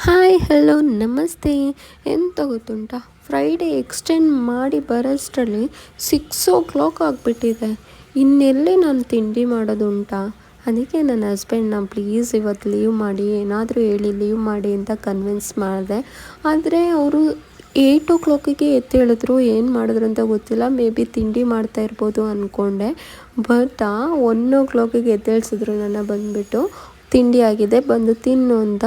Hi hello ನಮಸ್ತೆ. ಎಂತ ಗೊತ್ತುಂಟಾ, ಫ್ರೈಡೇ ಎಕ್ಸ್ಟೆಂಡ್ ಮಾಡಿ ಬರೋಷ್ಟರಲ್ಲಿ 6 o'clock ಆಗಿಬಿಟ್ಟಿದೆ. ಇನ್ನೆಲ್ಲಿ ನಾನು ತಿಂಡಿ ಮಾಡೋದುಂಟಾ. ಅದಕ್ಕೆ ನನ್ನ ಹಸ್ಬೆಂಡ್ನ ಪ್ಲೀಸ್ ಇವತ್ತು ಲೀವ್ ಮಾಡಿ, ಏನಾದರೂ ಹೇಳಿ ಲೀವ್ ಮಾಡಿ ಅಂತ ಕನ್ವಿನ್ಸ್ ಮಾಡಿದೆ. ಆದರೆ ಅವರು 8 o'clock ಎದ್ದೇಳಿದ್ರು. ಏನು ಮಾಡಿದ್ರು ಅಂತ ಗೊತ್ತಿಲ್ಲ. ಮೇ ಬಿ ತಿಂಡಿ ಮಾಡ್ತಾ ಇರ್ಬೋದು ಅಂದ್ಕೊಂಡೆ. ಬಟ್ 1 o'clock ಎದ್ದೇಳಿಸಿದ್ರು ನನ್ನ ಬಂದುಬಿಟ್ಟು. ತಿಂಡಿ ಆಗಿದೆ ಬಂದು ತಿನ್ನು ಅಂತ.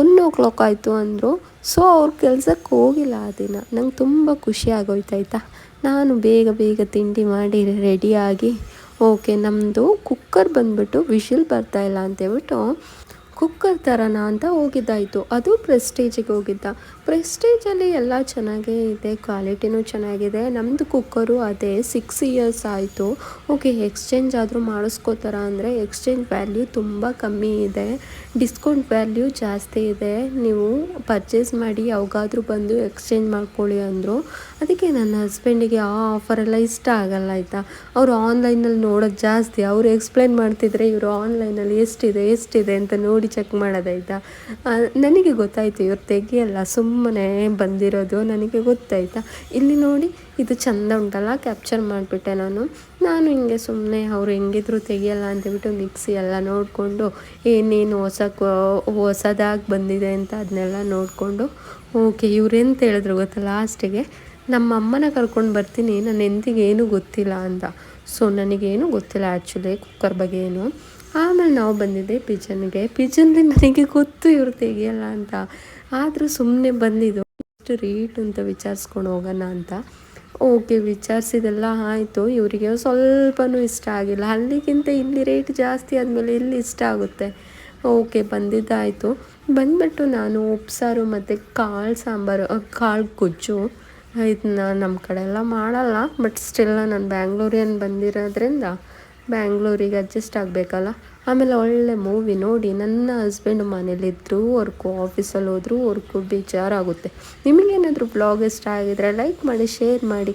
1 o'clock ಆಯಿತು ಅಂದರು. ಸೊ ಅವ್ರ ಕೆಲ್ಸಕ್ಕೆ ಹೋಗಿಲ್ಲ ಆ ದಿನ. ನಂಗೆ ತುಂಬ ಖುಷಿ ಆಗೋಯ್ತಾಯ್ತಾ. ನಾನು ಬೇಗ ಬೇಗ ತಿಂಡಿ ಮಾಡಿ ರೆಡಿಯಾಗಿ, ಓಕೆ ನಮ್ಮದು ಕುಕ್ಕರ್ ಬಂದುಬಿಟ್ಟು ವಿಷಿಲ್ ಬರ್ತಾಯಿಲ್ಲ ಅಂತೇಳ್ಬಿಟ್ಟು ಕುಕ್ಕರ್ ತರೋಣ ಅಂತ ಹೋಗಿದ್ದಾಯಿತು. ಅದು ಪ್ರೆಸ್ಟೀಜಿಗೆ ಹೋಗಿದ್ದ. ಪ್ರೆಸ್ಟೀಜಲ್ಲಿ ಎಲ್ಲ ಚೆನ್ನಾಗೇ ಇದೆ, ಕ್ವಾಲಿಟಿನೂ ಚೆನ್ನಾಗಿದೆ. ನಮ್ಮದು ಕುಕ್ಕರು ಅದೇ 6 years ಆಯಿತು. ಓಕೆ ಎಕ್ಸ್ಚೇಂಜ್ ಆದರೂ ಮಾಡಿಸ್ಕೋತಾರ ಅಂದರೆ ಎಕ್ಸ್ಚೇಂಜ್ ವ್ಯಾಲ್ಯೂ ತುಂಬ ಕಮ್ಮಿ ಇದೆ, ಡಿಸ್ಕೌಂಟ್ ವ್ಯಾಲ್ಯೂ ಜಾಸ್ತಿ ಇದೆ. ನೀವು ಪರ್ಚೇಸ್ ಮಾಡಿ ಯಾವಾಗಾದರೂ ಬಂದು ಎಕ್ಸ್ಚೇಂಜ್ ಮಾಡ್ಕೊಳ್ಳಿ ಅಂದರು. ಅದಕ್ಕೆ ನನ್ನ ಹಸ್ಬೆಂಡಿಗೆ ಆ ಆಫರೆಲ್ಲ ಇಷ್ಟ ಆಗಲ್ಲ ಆಯಿತಾ. ಅವರು ಆನ್ಲೈನಲ್ಲಿ ನೋಡೋದು ಜಾಸ್ತಿ. ಅವರು ಎಕ್ಸ್ಪ್ಲೈನ್ ಮಾಡ್ತಿದ್ರೆ ಇವರು ಆನ್ಲೈನಲ್ಲಿ ಎಷ್ಟಿದೆ ಅಂತ ನೋಡಿ ಚೆಕ್ ಮಾಡೋದಾಯ್ತಾ. ನನಗೆ ಗೊತ್ತಾಯಿತು ಇವ್ರು ತೆಗಿಯಲ್ಲ, ಸುಮ್ಮನೆ ಬಂದಿರೋದು ನನಗೆ ಗೊತ್ತಾಯ್ತಾ. ಇಲ್ಲಿ ನೋಡಿ ಇದು ಚೆಂದ ಉಂಟಲ್ಲ, ಕ್ಯಾಪ್ಚರ್ ಮಾಡಿಬಿಟ್ಟೆ ನಾನು ಹಿಂಗೆ ಸುಮ್ಮನೆ ಅವರು ಹೆಂಗಿದ್ರು ತೆಗಿಯಲ್ಲ ಅಂತೇಳ್ಬಿಟ್ಟು ಮಿಕ್ಸಿ ಎಲ್ಲ ನೋಡಿಕೊಂಡು ಏನೇನು ಹೊಸದಾಗಿ ಬಂದಿದೆ ಅಂತ ಅದನ್ನೆಲ್ಲ ನೋಡಿಕೊಂಡು, ಓಕೆ ಇವ್ರೆಂತ ಹೇಳಿದ್ರು ಗೊತ್ತಾ ಲಾಸ್ಟಿಗೆ, ನಮ್ಮ ಅಮ್ಮನ ಕರ್ಕೊಂಡು ಬರ್ತೀನಿ, ನನ್ನ ಹೆಂಡ್ತಿಗೆ ಏನೂ ಗೊತ್ತಿಲ್ಲ ಅಂತ. ಸೊ ನನಗೇನು ಗೊತ್ತಿಲ್ಲ ಆ್ಯಕ್ಚುಲಿ ಕುಕ್ಕರ್ ಬಗ್ಗೆ ಏನು. ಆಮೇಲೆ ನಾವು ಬಂದಿದ್ದೆ ಪಿಜನ್ಗೆ ನನಗೆ ಗೊತ್ತು ಇವ್ರು ತೆಗಿಯಲ್ಲ ಅಂತ. ಆದರೂ ಸುಮ್ಮನೆ ಬಂದಿದ್ದು ಎಷ್ಟು ರೇಟ್ ಅಂತ ವಿಚಾರಿಸ್ಕೊಂಡು ಹೋಗೋಣ ಅಂತ. ಓಕೆ ವಿಚಾರಿಸಿದೆಲ್ಲ ಆಯಿತು. ಇವರಿಗೆ ಸ್ವಲ್ಪನೂ ಇಷ್ಟ ಆಗಿಲ್ಲ. ಅಲ್ಲಿಗಿಂತ ಇಲ್ಲಿ ರೇಟ್ ಜಾಸ್ತಿ ಆದಮೇಲೆ ಇಲ್ಲಿ ಇಷ್ಟ ಆಗುತ್ತೆ. ಓಕೆ ಬಂದಿದ್ದಾಯಿತು. ಬಂದುಬಿಟ್ಟು ನಾನು ಉಪ್ಸಾರು ಮತ್ತು ಕಾಳು ಸಾಂಬಾರು, ಕಾಳು ಗೊಜ್ಜು, ಇದನ್ನ ನಮ್ಮ ಕಡೆ ಎಲ್ಲ ಮಾಡಲ್ಲ. ಬಟ್ ಸ್ಟಿಲ್ ನಾನು ಬ್ಯಾಂಗ್ಳೂರಿಯನ್ ಬಂದಿರೋದ್ರಿಂದ ಬ್ಯಾಂಗ್ಳೂರಿಗೆ ಅಡ್ಜಸ್ಟ್ ಆಗಬೇಕಲ್ಲ. ಆಮೇಲೆ ಒಳ್ಳೆ ಮೂವಿ ನೋಡಿ ನನ್ನ ಹಸ್ಬೆಂಡ್ ಮನೇಲಿದ್ದರೂ ಆಫೀಸಲ್ಲಿ ಹೋದರೂ ಬೇಜಾರಾಗುತ್ತೆ. ನಿಮಗೇನಾದರೂ ಬ್ಲಾಗ್ ಇಷ್ಟ ಆಗಿದ್ರೆ ಲೈಕ್ ಮಾಡಿ, ಶೇರ್ ಮಾಡಿ,